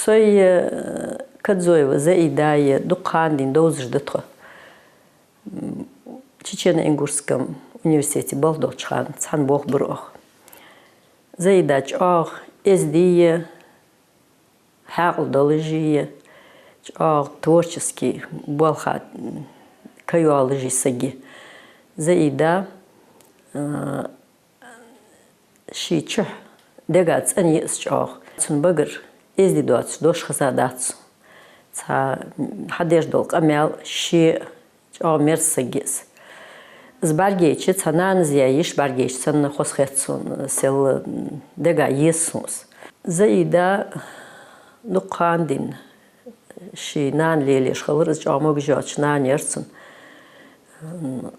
صي كتزوي زائدة دقان دين دوزج دتخ تشينا إنغورسكم университете Балдочхан цхан бог брух زائدة ах إزدية حاقل دولجية творческий بالخات كيولوجي سجي زائدة شي تشح دقات أني إسجاخ تنبقر إزدي دوش خزادات تا حدش دولق أميال شي مرسجيس زبارجيش تنان زيايش بارجيش تن خسختون سل دقا يسوس زائدة دقان دين شي نان ليليش خلرز جامو بجاش نان يرسن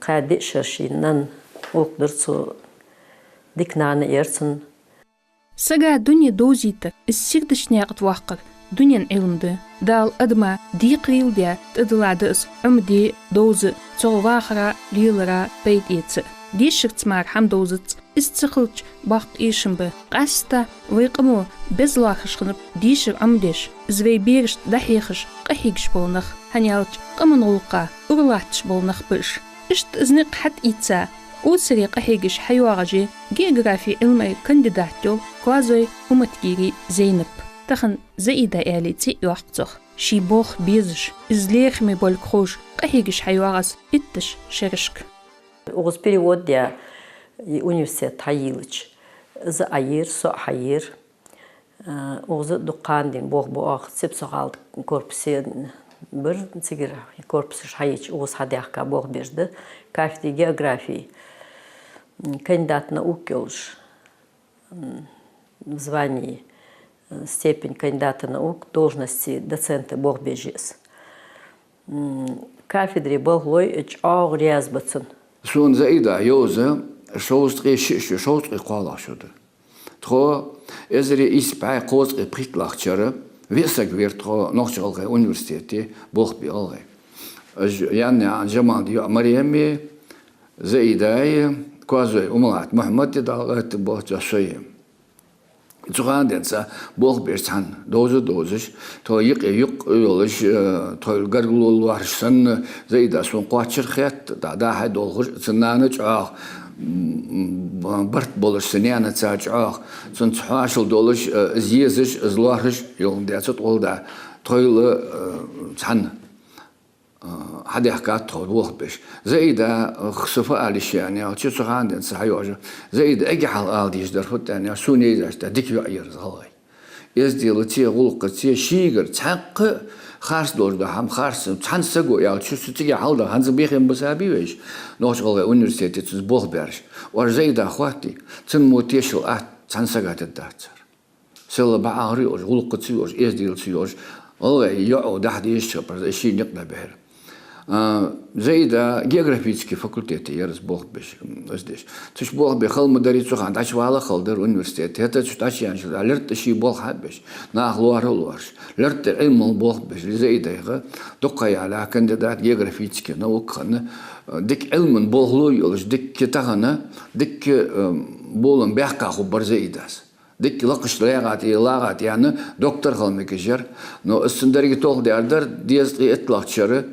قادش شي نان وقدرتو ديك نان يرسن سجا دنيا دوزيتك السيردشني أتوقع دنيا علمده دال أدما دي قريل ديا تدلادس أمدي دوز تغواخرا ليلرا بيت إيتس دي شرط مار حم دوزت استخلج باق إيشنبه قاستا ويقمو بزلاخش خنب ديشر أمديش زوي بيرش دحيخش قحيقش بولنخ هنيالج قمن غلقا أغلاتش بولنخ برش اشت ازنق حد إيتسا وسري قحيقش حيواغجي جيوغرافي علمي كانديداتيو كوازوي ومتجيري زينب تخن زائدة إعليتي يوحقتخ شي بوخ بيزش إزليخ مي بالكروش قحيقش حيواغز إتش شرشك Угыз перевод дия университет хайилыч. За айыр, со хайыр. Угызы дукандин бог боах сеп соғалды корпусе бір цигер корпусы хайыч угыз хадяхка бог берді. Кафедре географии. Кандидат наук келыш. В звании степень кандидата наук, должности доцента бог бежес. Кафедре бог лой эч ағ рязбацын. Сун زائدة يوزا شوستقي شيش شوستقي قالا شده. تخو إزري إسبعي قوسقي بريت لاختشرة ويسك ويرتخو نوخشالغي أونيفرسيتي بوخ بيالغي. يعني جمال ديو مريمي زائدة كوازوي أملات محمد دالغت بوخ جاسوي. تخان دنسا بوخ بيرسان دوزش تو يق يولش تو الجرلول وارشن زائدة سون قاتشر خيات دا حد دولغش سنانج برت بولش سنيانة تاج سن تحاشل دولش زيزش زلارش يوم دياتت أولدا تويل تحن هذا حكات طول وقت بيش زائدة خصفة عليش يعني أو تشوف عندنا صحيح زائدة أجحل عاديش درفت يعني سوني إذا ديك يعير زغاي يزدي لتي غلق تي شيجر تحق خارس دور ده هم خارس تحن سجوا يعني تشوف تيجي حالده هنز بيخم بسابي ويش نوش غلق أونيفرسيتي تزبوخ بيرش ورزايدة أخواتي تنموتيشل تحن سجات الدكتور سلا بعاري أو غلق تيوش يزدي لتيوش والله يقعد أحد يشتغل شيء نقدر بهر زائدة جيوغرافيتسكي فاكولتيتي يرز بوخ بيش ازديش تش بوخ بخل مدرس وخان تاش والا خلدر أونيفرسيتي هتا تش يعني لرت شي بوخ حبش ناخ لوارش لرت علم بوخ بيش زائدة يغا دقي على كانديدات جيوغرافيتسكي نوك خنا ديك علم بوخلو يولش ديك تاغنا ديك بولن بيحكا خبر زائداس ديك لقش لاغات يعني دكتور خلمكجر نو السندري توخ دياردر ديزقي اطلاق شر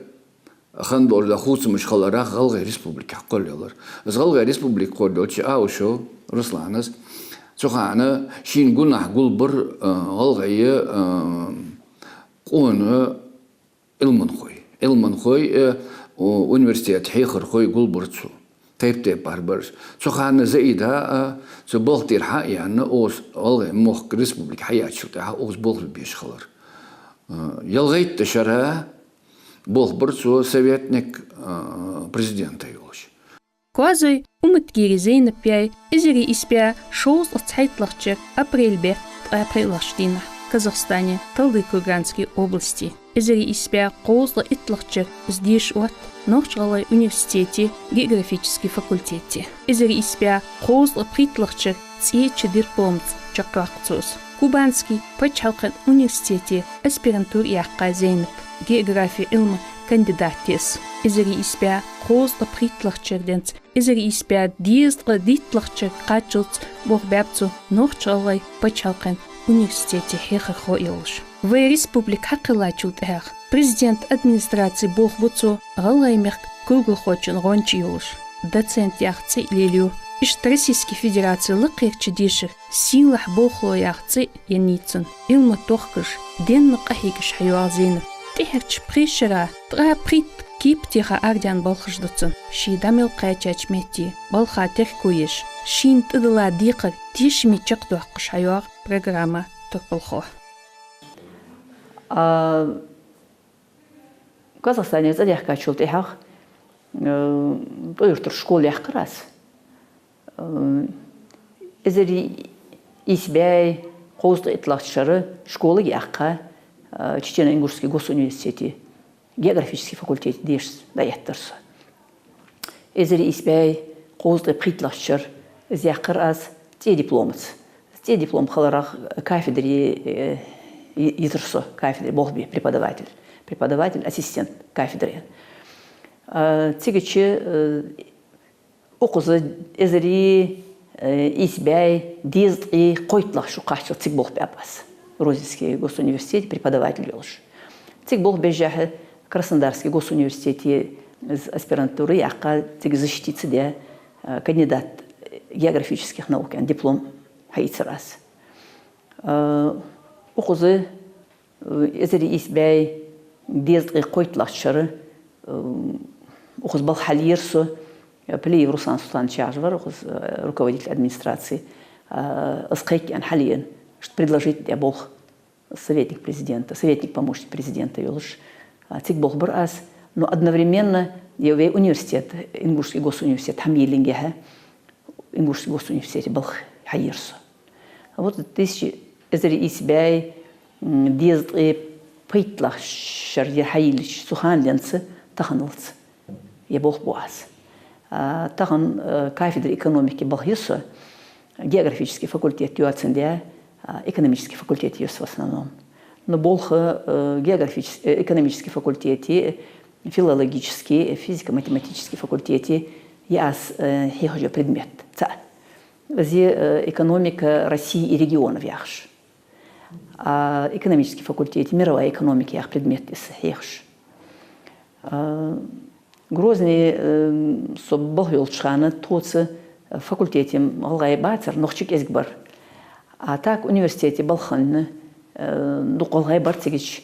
خندور دا خوص مش خلرا غلغي ريسبوبليك حقول يلر از غلغي ريسبوبليك قردوش شو رسلانس سخانه شين قلنا حقول بر غلغي قون علمن خوي ونيفرسيتي حيخر خوي قول برتسو تيب باربرش سخانه زائدة سبوغتير حق يعني اوس غلغي موخ ريسبوبليك حيات شرطي اوس بوغل بيش خلر يلغيت تشرها بوخ برسو советник президента يوش. كوازوي ومتجيري زينب بياي إزري إسبيا شوز أتحيطلخчер апрельбе апрелаштина Казахстане Талды Курганской области. Изрي إسبيا قوزла итлахчер здесь от Норчгалай университете географический факультете. Изрي إسبيا قوزла притлахчер цече дипломц чаквакцус. Кубанский почалкан университете аспирантур яққа Зейнеп. География илмы кандидатес. Изрي إسبيا قوزla притлахчер денц. Изрي إسبيا диздла дитлахчер қачылц бохбябцу Норчгалай почалкан университете хехахо илш. В республик хакылачулт эх. Президент администрации бог буцо галаймерк кулгухочин ронч илш. Доцент яхцы лелю. Ишт Российской Федерации лыкырчы деших силах бохло яхцы яницын. Илма тохкыш деннық ахигыш хайуазейніп. Техерч пришера тра прит кип теха ардян балхыждыцын. Шидамил қайчач мети. Балха тех куеш. Шин тыдыла дикыр тишми чықтуақыш хайуар программа тұрпылхо. Казахстане задяхка чулт эхах. Доюртур школ яхкы раз. Эзери Исбяй қоғызды итлақшары школы яққа Чечено-Ингушский госуниверситеті географический факультет деш даяттырсы. Эзери Исбяй қоғызды притлақшыр зяққыр аз те дипломыц. Те диплом қаларақ кафедре етірсы, кафедре болби преподаватель. Преподаватель, ассистент кафедре. Тегечі оқызы эзери Исбяй дезді қойтлақ шу қашыл цик бол бәпас. Розинский госуниверситет преподаватель олыш. Цик бол бәжәхі Краснодарский госуниверситете аспирантуры яққа цик защитицы де кандидат географических наук, диплом хайцы раз. Оқызы эзери Исбяй дезді қойтлақ шыры оқыз бол халирсу Плеев Руслан Султанович Ажвар, руководитель администрации, сказал халиен, что предложить я бог советник президента, советник помощник президента, юлш, цик бог бар аз, но одновременно я университет, Ингушский госуниверситет, хамилингеха, Ингушский госуниверситет был хайерсу. Вот тысячи эзери Исбяй дезды пейтлах шарьер хайилич суханленцы таханулцы, я бог буаз. Тагын кафедра экономики Балхиса, географический факультет юацинде, экономический факультет юс в основном. Но Болха экономический факультет, филологический, физико-математический факультет яс хихожа предмет. Зе экономика России и регионов яхш. А экономический факультет, мировая экономика ях предмет из хихож. Грозный соббал юлчханы тоцы факультете алгай бацар нохчик эзгбар. А так университете балханны дукалгай бартигич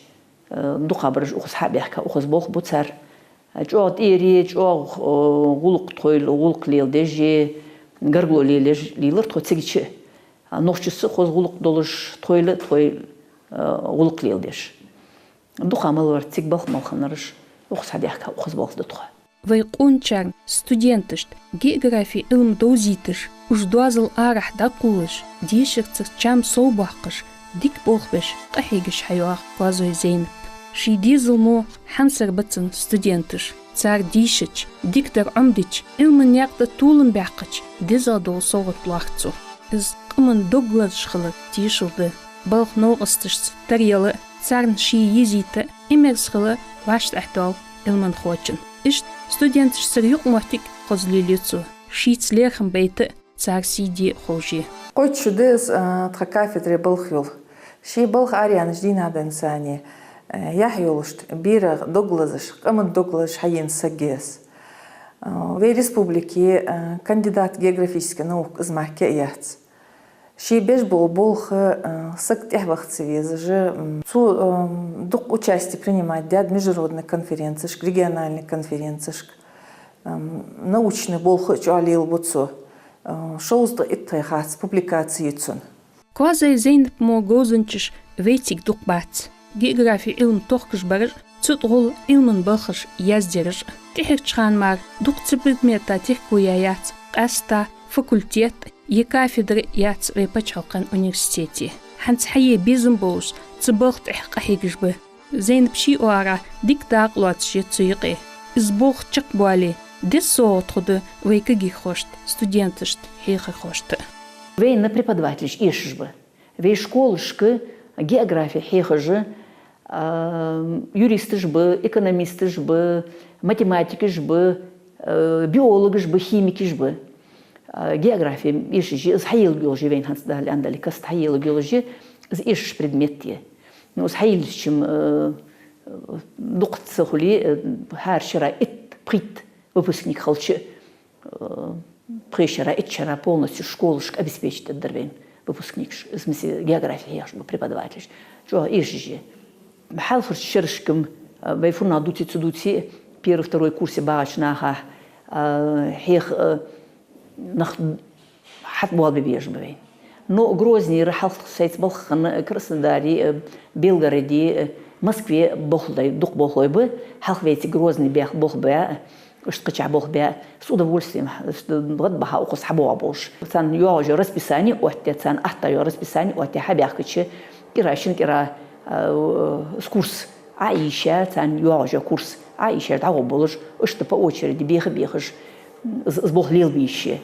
дукабрж ухс хабяхка ухс бох буцар. Жоод ири жоо гулук тойл гулук лелдеже гаргло лилер тоцигич нохчысы хоз гулук долыш тойлы той гулук лелдеш. Духамал бар тиг балхмалханарыш ухс хабяхка ухс бох дутха. Вайқунчан студентышт география илм доузитыш, уж дуазыл арах дакулыш, дешекцых чам соубақыш, дик болхбеш, қахегіш хайуақ базой зейніп. Ши дизыл мо хамсар бацын студентыш, цар дишыч, диктор амдыч, илмін яқта тулын бәқыч, дизадол соғыт лақцу. Из қымын догладышқылы дешілді, балқ ноғыстыш тарелы, царн ши езиті, емерсқылы вашт әхдал илмін хочын. Ишт студент сырюк мартик қозлилицу, шицлерхам бейті цар сиди хожи. Қойт шудыз тха кафедре балхюл. Ши балх ариан ждин аденсани. Яхюлшт бирах доглазыш, қамын доглазыш хайен сагес. В республике кандидат географических наук из Махкеяц. Ши беш болх сак техвахцевез же дук участие принимать дяд международной конференции, региональной конференции, научный болх чуалил буцо, шоузда иттайхац публикации цун. Квазай зейнп мо гозунчиш ветик дук бац. География илм тохкыш барыш, цутгул илмын балхыш яздерыш. Техек чхан мар дук предмета тех куяяц, аста факультет, и кафедры яц вепачалкан университете. Ханц хае безым боуш, цыбылхт эхқахегиш бы. Зейнп ши уара диктак луатши цуйқи. Избох чак буали, дес соотхуды вейкаги хошт, студентышт хейхи хошты. Вей на преподаватель ишиш бы. Вей школышкы, география хейхажы, юристыш бы, экономистыш бы, математикыш бы, биологыш бы, химикиш бы. География ишиш, из хайил геологии вейн хансдали андали каст хайил геологии, إيش предметте. Ну, с хайлищем дуқытсы хули хар шара ит прит выпускник халчы пришара итчара полностью школушка обеспечит дервен выпускник в смысле географии я преподаватель. Что ишь бхалфур шершком бейфурна дути первый второй курсе бачнаха хех нах хатбуал бебежбей. Но Грозный рахал сайт Балхан, Краснодаре, Белгороде, Москве бохлой, дух бохлой бы, халхвейте Грозный бех бох бе, что бох бе, с удовольствием, вот баха укус хабуа бош. Цан юажи расписание, отте цан ахтаю расписание, отте хабяхкачи, иращин кира с курс Аиша, цан юажи курс Аиша, того болож, что по очереди беха-бехаш, с бохлил бищи.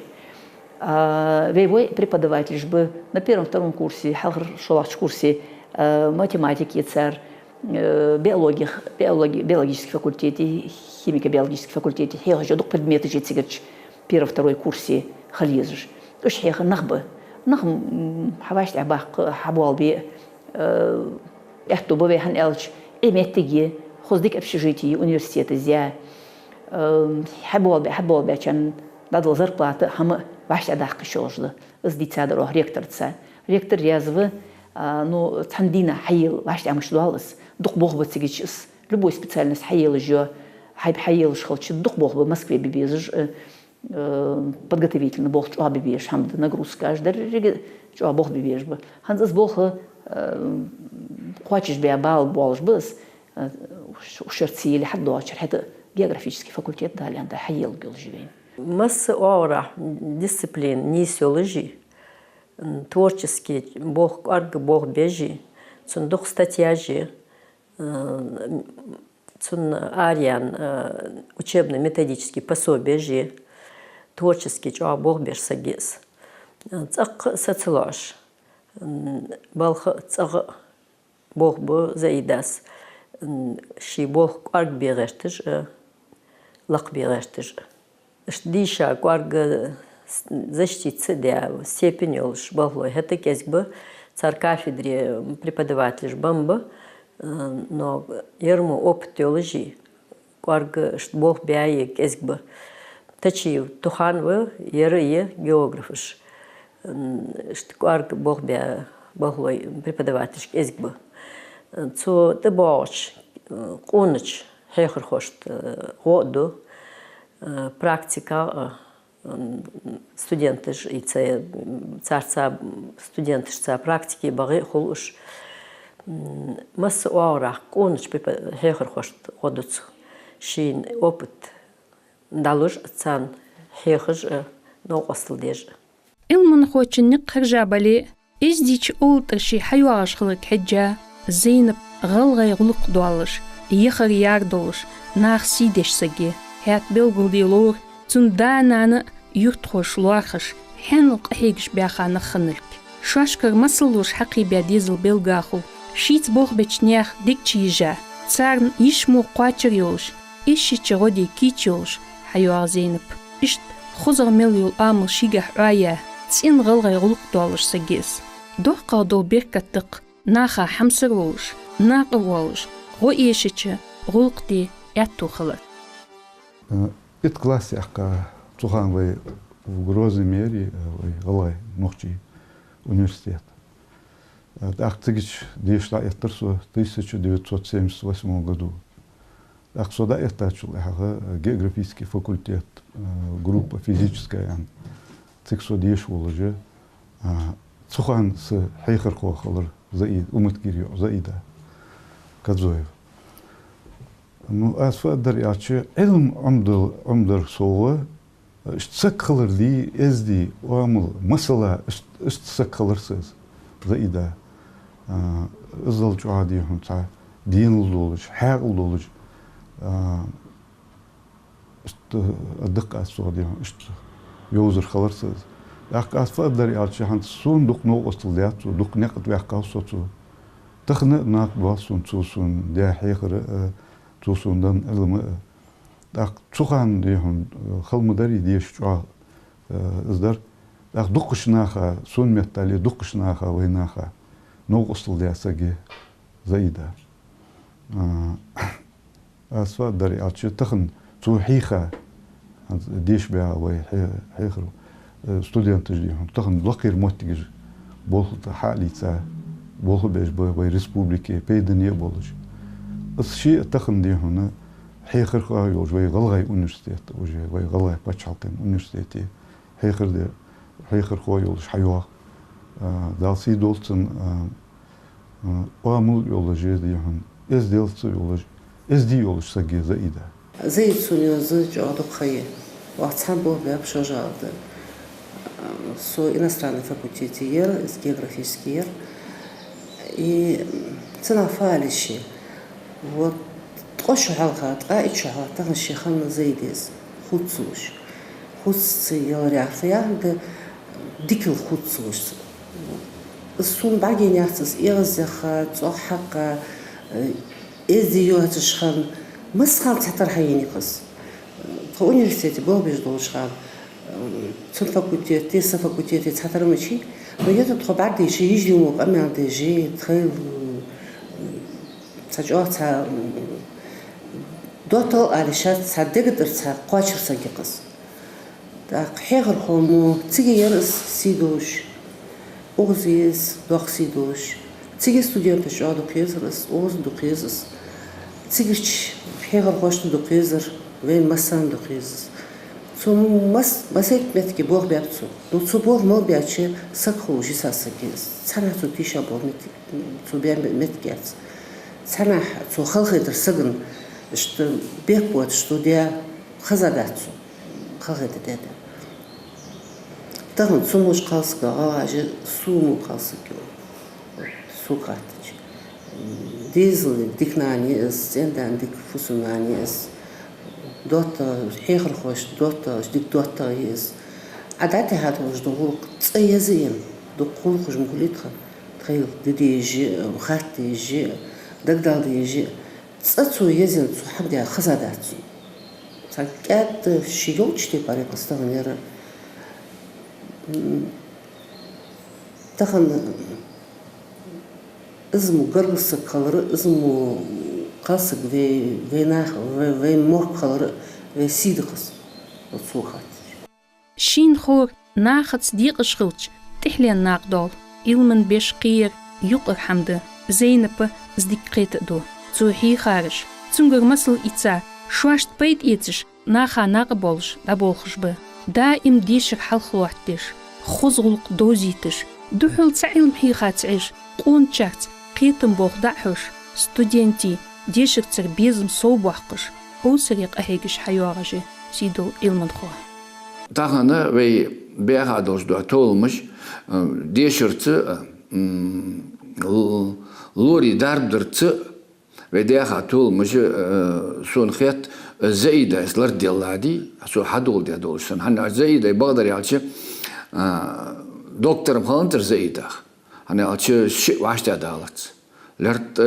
Вейвой преподаватель бы на первом-втором курсе, в курсе математики, царь, биологический факультет, химико-биологический факультет, я же предметы же цыгач первый-второй курсе хализж. Уж я нахбы, хаваш абах хабуалби, эхту бове хан элч, эметтиги, хоздик общежитие университета зя, хабуалби, чан дадал зарплаты, хам баш адах шожды, из дитсадро ректорца. Ректор язвы, ну цандина хайил, баш амшдуалыс, дух бог бы цигичс, любой специальность хайил жо, хайил шхолчи, дух бог бы в Москве бибезж, подготовительно бог чуа бибеж, хамда нагрузка, аж даже чуа бог бибеж бы. Ханзас бог хочешь биабал болж быс, ушерци или хаддочер, это географический факультет дали, анда хайил гел живень. Масса аура дисциплин, несиологи, творческий бог, арг бог бежи, цундух статьяжи, цун ариан учебно-методический пособие жи, творческий чуа бог беж сагис, цак социолож, балх цак бог бо заидас, ши бог арг берештиж, лак берештиж. Диша кварга защититься для степени уж было. Это есть бы царь кафедре преподаватель бомба, но ерму опыт теологии кварга что Бог бяе есть бы тачи туханвы ерые географыш что кварга Бог бя Боглой преподаватель есть бы. Цо дебоч коныч хехр хошт году практика студенты ж и царца студенты ж практики багы холуш масса аура коныч хехр хошт годуц шин опыт далуш цан хехр но осылдеж Илман хочинник хыржабали издич олтырши хайуагаш хылык хеджа Зейнеп غلغي غلق دوالش يخر يار دولش ناخ سيدش سجي هات بلغلدي لور تون دانانا يرتخوش لوارخش حنلق هيجش بياخا نخنلك شاشكر مسلوش حقي بياديزل بلغاخو شيت بوخ بچنياخ ديك چيجا царн يشمو قواتر يولش إشي چغودي كيچ يولش حيوار زينب إشت خزر مليول آمل شيگح رايا تين غلغي غلق دوالش سجيس دوح قادو بيركتق ناخا حمسر وولش ناق وولش غو إيشيچه غلقدي яту خلق Ит классе ака цухан вы в Грозном мере Галай Нохчи университет. Ахтыгич дешла эттерсу 1978 году. Ахсода этачул географический факультет группа физическая циксо дешвол уже цухан с хайхар хохалар заид умыткирио заида Кадзоев. Ну, асфаддар яче илм амдар соға штсакхалар ди эзди оамыл масала штсакхаларсыз заида ызал чуади хунца дин лулуш хаг лулуш аддық асфади шт юзер халарсыз ак асфаддар яче хан сун дук но остылдят дук некат вяққа соту тахны нак басун цусун да хайхар توسوندن علم داخ چوخان دیهم خالمداری دیش چوه ازدار داخ دقشناخا سون متالی دقشناخا ویناخا نوقصل دي سجى زيدا أسفا دري أتش تخن توحيخة ديش بها وي حيخرو ستوديان تجديهم تخن لقير موتيج بولت حالي تا بول بيج وي ريسبوبليكي بيدنيا بولج الشيء تخن دي هنا حيخر خا يوج وي غلغي أونيفرسيتيت وي غلغي باتشالتين أونيفرسيتي حيخر دي حيخر خا يوج حيوه دالسي دولتن وامل يولوجي ديهم إز ديلتس يولوجي إز دي يولوج سجى زايدة زي تسونيوزы جادو خيه واتسان был бяп шожалды со иностранный факультет из географический и цена фалищи вот تقش حلقة تقاعد شهر تغن شيخنا زي ديس خدسوش خدس يوري عفيا ديك الخدسوش الصون بعدين يحسس إغزخة صحقة إزيو هتشخن مسخن تحتر حيني قص فأونيفرسيتي بو بيجدول شخن تون فاكولتيت تيسا فاكولتيت تحتر ماشي ويجب تخو بعد يجي يجي موق أمي عند يجي تخيل تجاه تا دوتو علشان تصدق درتها قاشر سجقص داق حيغر خومو تيجي يرس سيدوش أغزيز دوخ سيدوش تيجي ستوديان تشعر دو قيزرس أغز دو قيزرس تيجي حيغر خوش دو قيزر وين مسان دو قيزرس تو مسيت متكي بوغ بيبتو دو تو بوغ مو بياتشي سكخو جيسا سجيز تسانح تو تيشا بوغ تو بيان متكيات تسانح تو خلقي درسجن что бекбот, что dia хазадацу, хазадете. Там сумуш калска, аже суму калсакю, сукатич. Дизл дикнани из, эндан дик фусунани из, дота хехрхош, дота дик дота из. А дате хатуш догул цаязин, догул хуш мгулитха, тхайл дидижи, хатижи, дагдалдижи. صاتو يزن صحاب دي خزادات تاكات شيوش تي باري قستغنير تخن اسمو قرص كلر اسمو قاصق في ناخ في مور كلر في سيدقس وصوخات شين خور ناخت صديق شغلش تحلي الناقدول إلمن بيشقير يقر حمد زينب زديقيت دو توحي خارج تنقر مسل إتسا شواشت بيت إتش ناخا ناق بولش لابولخش به دائم ديشك حلق وحدش خزغلق دوزيتش دوحل تعلم حيخات عيش قون تشاكت قيتم بوخ دعحوش ستودينتي ديشك تربيزم صوب وحقش أو سريق أهيقش حيوارجي سيدو إلمن خواه تاغانا وي بيغا دوش دو تولمش ديشرت لوري دارب درت وديها طول مش سون خيط زايدة إسلر ديالادي سو حدول ديالول سون هنا زايدة بقدر يعيش دكتور مخانتر زايدة هنا يعيش شيء وعشت عدالت لرت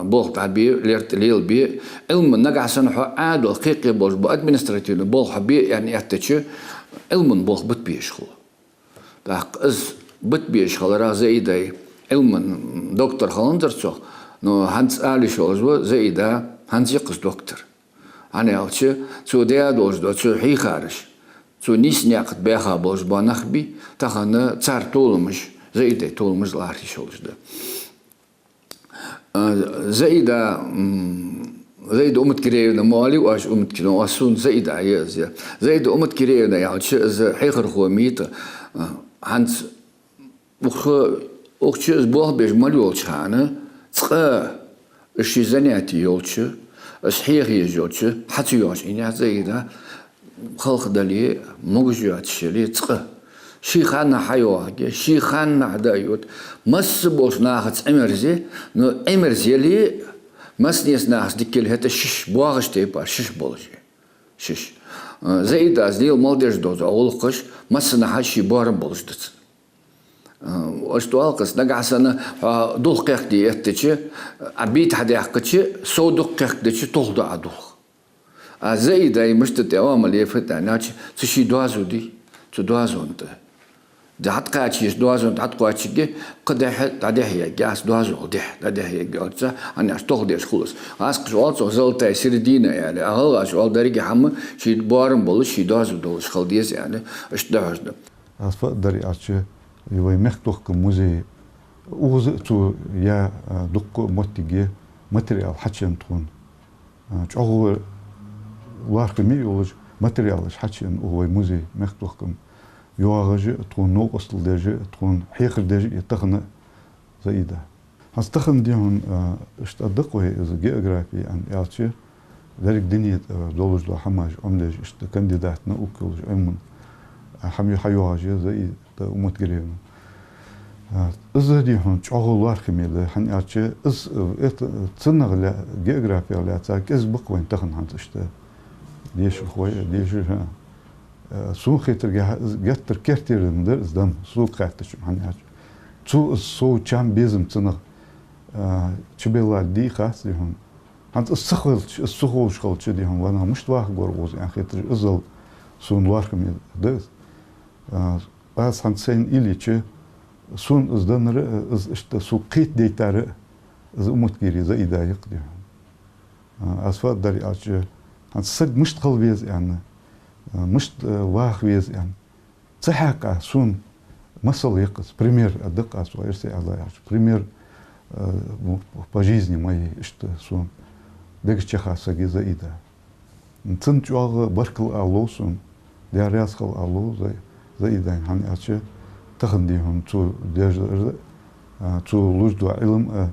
بول تعبي لرت ليل بي علم نجح سنحو عادل حقيقي بوش بأدمنستراتيف بول حبي يعني يحتاج علم بول بت بيشخو داق إز بت بيشخو را زايدة علم دكتور خانتر سو نو هانس آلی شوزو زیده هانس یکس دکتر. آنها الچه تو دیا دوش دو تو حی خارج. تو نیست نیاقت بیخا باش با نخبی تخانه تار طولمش زیده طولمش لاری شوزده. زيد أمت كرينا مالي واش أمت كرينا واسون زيد عياز زيد أمت كرينا يعني شيء حيخر خوميت هانس وخ شيء بوه بيج ماليولش هانا تقى الشي زنياتي يولش صحيح يجولش حتى يولش إني زيدا خلق دلي موجود شلي تقى شي خان حيوان شي خان عدايوت مس بوش ناخذ امرزي نو امرزي لي مس نيس ناخذ ديكل هتا شش بواغش تيبا شش بولجي شش زايد از ديال مالديش دوز اولقش مس نحشي بارم بولجدت اشتوالقس نقعسنا دولقيق دي اتچ ابيت حدا يحقچ سو دقيق دي تولد ادوخ زايد اي مشت دوام اللي فتناچ تشي دوازو دي تدوازو انت ده حد قاعدش دوازن حد قاعدش قدح تدهية جاس دوازن قدح تدهية جالسة أنا أشتغل ديش خلص أسق شوال زلت يصير دينا يعني أهلا شوال داري حمى شيء بارم بولش شيء دوازن دولش خلديس يعني أشتغل ده أصفق داري أرش يوي مختوخ كموزي أوز تو يا دق متجه ماتريال حتشن تون شغل وارك ميولج ماتريالش حتشن هو موزي مختوخ كم يواجه تكون نوع أصل دجى تكون حيخر دجى يتخن زي ده. هستخن ديهم اشتدقوا إذا جيوغرافي عن إيرتشي ذلك دنيا دولج دو حماج أمدج اشت كانديداتنا وكلج أمن حمي حيواجه زي ده ومتقريم. إذا ديهم شغل وارخمي ده حن إيرتشي إز تصنع لا جيوغرافي لا تاك إز بقوين تخن عن اشت ديش خوي ديش سو خيتر جاتر كرتيرن در زدم سو قاتش معناها سو چام بيزم تنا چبيلا دي خاص لهم هانت السخول شغل ديهم وانا مش واخ غورغوز يعني خيتر ازل سون واركم دز بس هانت سين إليتش سون ازدنر از اشت سو قيت ديتار از umutgiri زي دايق ديهم اسفاد داري اج هانت سد مش قلبيز يعني مش واخ ويز يعني صحاك سون مثل يقص пример أدق أسوأ يرسي الله يعرف пример по жизни моей что сун дегч чахаса гиза ида центуал баркл алосун диарясхал алос за ида хан аче тахндихун цу деж цу лужду илм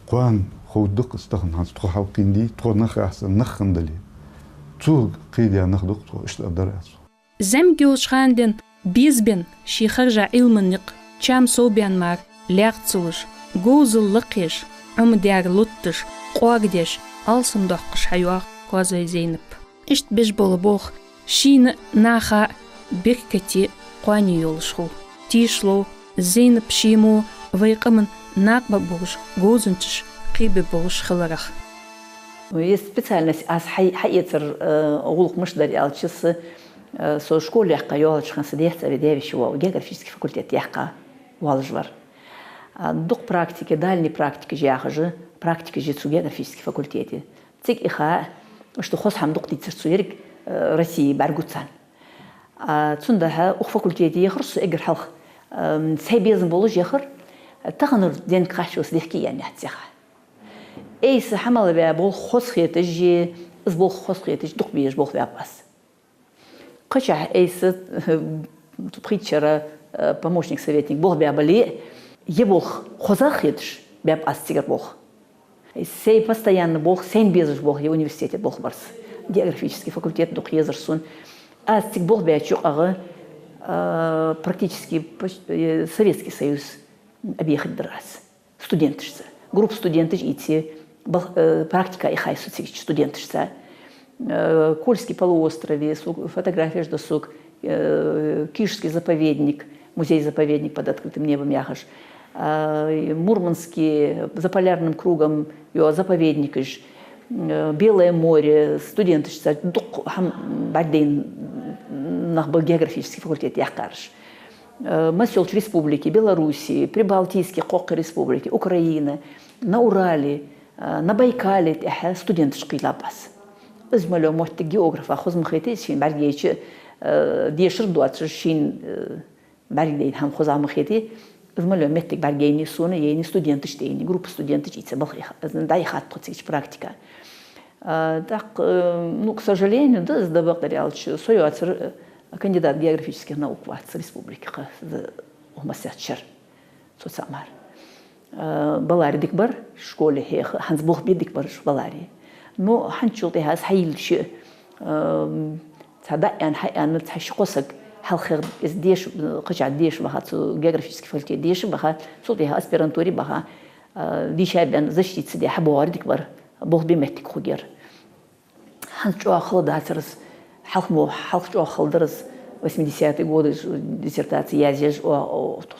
قوان خودق استخن هان تخو قندي تخو نخاس نخندلي تو قيدي نخدق تو اشت ادرس زم جوشخاندن بيزبن شيخرجا علمنق چام صوبيان مار لاغتسوش غوزل لقيش ديار لطش قواغديش алсым доққыш хайуақ козой Зейнеп. Ишт беш болы боқ, шин наха беккети қуани йолшху. Тишло Зейнеп шиму вайқамын нақба болыш, гозынчыш қибе болыш хыларах. Есть специальность, аз хайетер улук мышдари алчысы со школе яққа йолчхан сидеться ведевищу географический факультет яққа уалжвар. Дух практики, дальней практики жахажы, практики жицу географический факультете. Цик иха, что хос хамдук тицерцуерик России баргуцан. Цундаха ух факультете ехрсу эгер халх сайбезен болуж ехр, таханур ден кашус легки яни атсяха. Эйс хамалы бе бол хос хетежи, из бол хос хетеж дух беж бол вяпас. Кача эйс притчера помощник советник бол бябали, ебох хозах хетеж бяб астигер бог. Сей постоянно бог, сен безуж бог, я университет бог барс. Географический факультет дух езерсун. Астиг бог бячу ага практически Советский Союз объехать раз. Студентышца. Группа студентов идти, практика и хай студентышца. Кольский полуострове, фотография досуг, Кишский заповедник, музей-заповедник под открытым небом Яхаш. Мурманский за полярным кругом заповедник, Белое море, студенты, на географический факультет Яхкарш. Маселч республики, Белоруссии, Прибалтийские Кокы республики, Украины, на Урале, на Байкале студенты шкилапас. Измалё можете географа, хозмахетесин, баргейчи, дешир дуатшин, баргейн хам хозамахети. Измалё меттик баргейни суна, ейни студенты штейни, группа студентов чится, дайхат процесс практика. Так, ну, к сожалению, да, сдавакдарялч, союацер кандидат географических наук в республике, умасячер, соцамар. Балари дикбар, школе хех, хансбух бидикбар балари. Но ханчулте хас хайлши, цадаян хаян цашкосак, халхер из деш, кача деш бахацу географический факультет деш баха, султе аспирантури баха, вишабян защититься де хабуар дикбар. Бог биметтик хугер. Ханчо ахладацерс, халчо ахалдерс 80-е годы диссертации язеж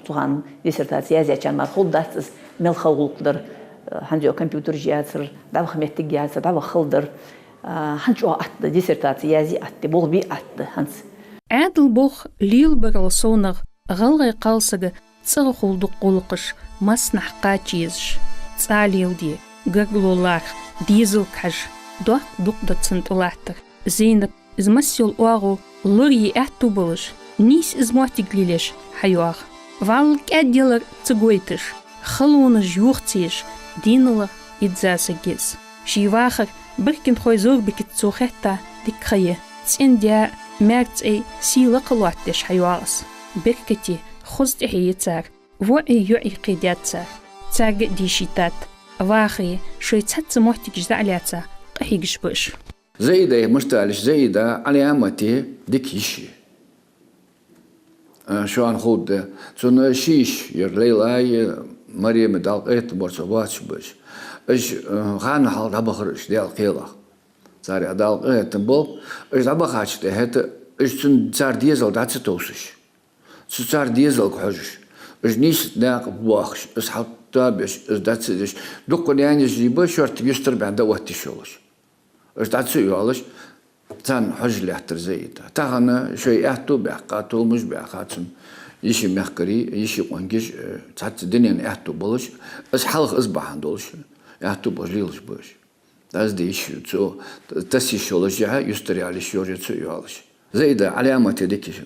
тухан диссертации язячан мархулдацс мелхаулдер ханчо компьютер жиацер давхметтик жиацер давхалдер ханчо атты диссертации язи атты Бог би атты ханс. Әділ бог лил бірал сонық غلغي قالسغ تصغخول دقولقش مسنح قاچيزش صاليل دي غرغلولاخ ديزل كاج دوق دتسنتلاتر زينب измассил уагу лурьи атту болыш, нис измотиглилеш хайуаг. Вал кәдделер цигойтыш, хылуныш юхтиеш, динылы идзасагез. Шивахар біркін хой зор бекет цухетта дикхайы, цендя мәрцей силы қылуаттеш хайуагыз. Біркети хуздехи цар, вои юи қидят цар. Царг дишитат, вахи шойцат цимохтик ждаляца, қахигш бұш. زايدة مشتعلش زايدة على عمتي دكيشي شو عنخود تون شيش يرليلاي مريم دالقيت برصواتش بش اش غان حال دبخرش ديال قيلا صار دالقيت بول اش دبخاتش ده اش تون صار ديزل داتستوسش صار ديزل كحجش اش نيش داق بواخش اس حتى بش اس داتسش دوق يعني جيبه شرط يستر بعد وقت شولش اش داتسو يالش تان حجلي احتر زيدا تاغنا شوي احتو بحقاتو مش بحقاتن يشي مخكري يشي قنجش تحت الدنيا احتو بولش اس حلق اصبح دولش احتو بجليلش بوش داز دي يشي تو تسي شولش جها يستري على شوري تو يالش زيدا علامة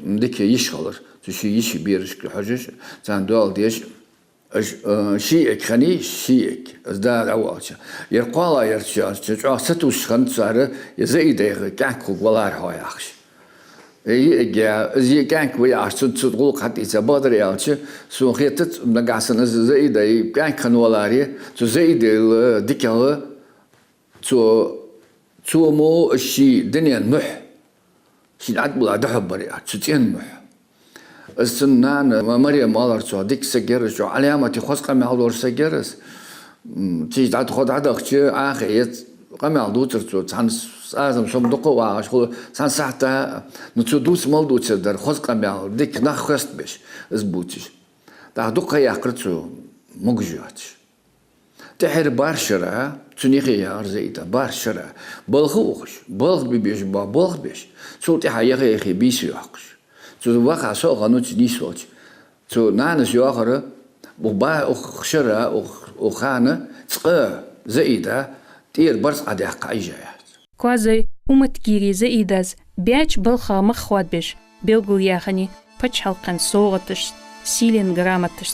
ديك يشغلر تشي يشي بيرش كحجش تان دول ديش شيء خني شيء ازداد عوالش يرقالا يرتشاش تجاه ستوش خن صار يزيد كانك ولا هاي أخش يجا زي كانك وياش تقول حتى إذا بدر يالش سو خيتت نقاسن زيد كانك خن ولا ري تزيد ديكه تو مو الشيء دنيا مح شيء عاد بلا دحب بريا تتين مح السنان مريم مالرسو ديك سجرس علامة خاص قام يعلور سجرس تيجي تعد خد عدك شيء آخيت قام يعلوترسو تان سازم شو مدقوا وعاش خو تان ساعته نتودوس مالدو تقدر خاص قام يعلور ديك نخست بش زبوتش تا دقة يقرتسو مججواتش تحر بارشرة تنيخي يا أرزيتا بارشرة بلغوش بلغ بيش بلغ بيش شو تحيي يخي بيسو يحقش تو واقع سوق نوتش نيسوتش تو نانس ياخره وبا اخشره وخانه تقى زايده تير برص عدي حقايجات كوازي ومتكيري زايداز بياج بلخا مخوات بيش بيلغو ياخني пач халкан соғытыш силен грамотыш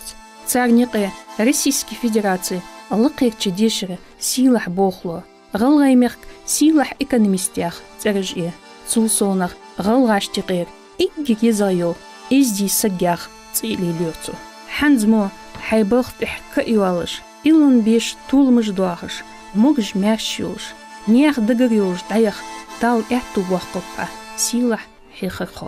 царниқы Российской Федерации лықырчы дешірі силах боқло ғылғаймеқ силах экономистях царжие цулсонах ғылғаштиқыр إيجي زايو إزدي سجاخ تيلي ليوتو حنزمو حيبخت إحكا إيوالش إلون بيش طول مجدواخش موغش ماشيوش نياخ دقريوش دايخ تال إحتو بوخقبقى سيلح حيخرخو